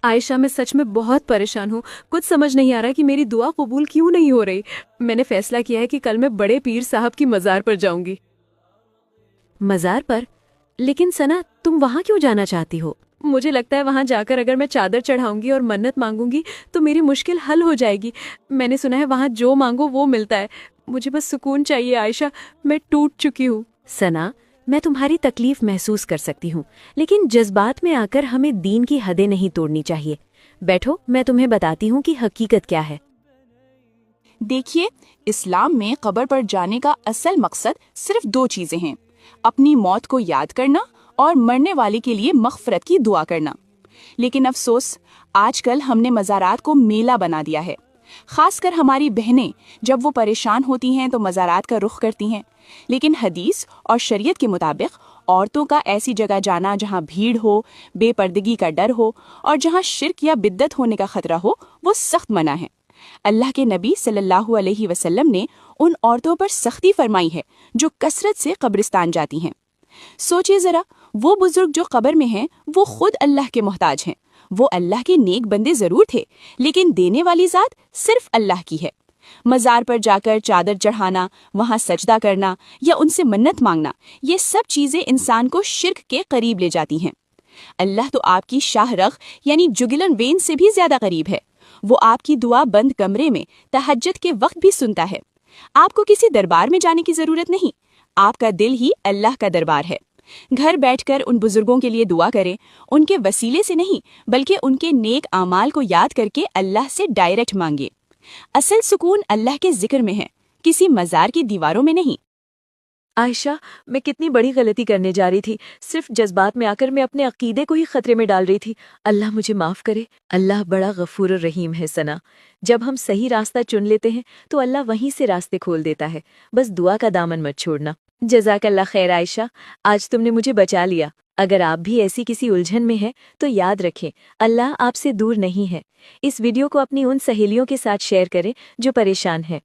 عائشہ میں سچ میں بہت پریشان ہوں، کچھ سمجھ نہیں آ رہا کہ میری دعا قبول کیوں نہیں ہو رہی۔ میں نے فیصلہ کیا ہے کہ کل میں بڑے پیر صاحب کی مزار پر جاؤں گی۔ مزار پر؟ لیکن ثنا، تم وہاں کیوں جانا چاہتی ہو؟ مجھے لگتا ہے وہاں جا کر اگر میں چادر چڑھاؤں گی اور منت مانگوں گی تو میری مشکل حل ہو جائے گی۔ میں نے سنا ہے وہاں جو مانگو وہ ملتا ہے۔ مجھے بس سکون چاہیے عائشہ، میں ٹوٹ چکی ہوں۔ ثنا، میں تمہاری تکلیف محسوس کر سکتی ہوں، لیکن جذبات میں آ کر ہمیں دین کی حدیں نہیں توڑنی چاہیے۔ بیٹھو، میں تمہیں بتاتی ہوں کہ حقیقت کیا ہے۔ دیکھیے، اسلام میں قبر پر جانے کا اصل مقصد صرف 2 چیزیں ہیں: اپنی موت کو یاد کرنا اور مرنے والے کے لیے مغفرت کی دعا کرنا۔ لیکن افسوس، آج کل ہم نے مزارات کو میلہ بنا دیا ہے۔ خاص کر ہماری بہنیں جب وہ پریشان ہوتی ہیں تو مزارات کا رخ کرتی ہیں، لیکن حدیث اور شریعت کے مطابق عورتوں کا ایسی جگہ جانا جہاں بھیڑ ہو، بے پردگی کا ڈر ہو اور جہاں شرک یا بدعت ہونے کا خطرہ ہو، وہ سخت منع ہے۔ اللہ کے نبی صلی اللہ علیہ وسلم نے ان عورتوں پر سختی فرمائی ہے جو کثرت سے قبرستان جاتی ہیں۔ سوچئے ذرا، وہ بزرگ جو قبر میں ہیں وہ خود اللہ کے محتاج ہیں۔ وہ اللہ کے نیک بندے ضرور تھے، لیکن دینے والی ذات صرف اللہ کی ہے۔ مزار پر جا کر چادر چڑھانا، وہاں سجدہ کرنا یا ان سے منت مانگنا، یہ سب چیزیں انسان کو شرک کے قریب لے جاتی ہیں۔ اللہ تو آپ کی شاہ رخ یعنی جگلن وین سے بھی زیادہ قریب ہے۔ وہ آپ کی دعا بند کمرے میں تہجد کے وقت بھی سنتا ہے۔ آپ کو کسی دربار میں جانے کی ضرورت نہیں، آپ کا دل ہی اللہ کا دربار ہے۔ گھر بیٹھ کر ان بزرگوں کے لیے دعا کریں، ان کے وسیلے سے نہیں بلکہ ان کے نیک اعمال کو یاد کر کے اللہ سے ڈائریکٹ مانگے۔ اصل سکون اللہ کے ذکر میں ہے، کسی مزار کی دیواروں میں نہیں۔ عائشہ، میں کتنی بڑی غلطی کرنے جا رہی تھی، صرف جذبات میں آ کر میں اپنے عقیدے کو ہی خطرے میں ڈال رہی تھی۔ اللہ مجھے معاف کرے۔ اللہ بڑا غفور الرحیم ہے ثنا۔ جب ہم صحیح راستہ چن لیتے ہیں تو اللہ وہیں سے راستے کھول دیتا ہے، بس دعا کا دامن مت چھوڑنا۔ جزاک اللہ خیر عائشہ، آج تم نے مجھے بچا لیا۔ اگر آپ بھی ایسی کسی الجھن میں ہیں تو یاد رکھیں، اللہ آپ سے دور نہیں ہے۔ اس ویڈیو کو اپنی ان سہیلیوں کے ساتھ شیئر کریں جو پریشان ہیں۔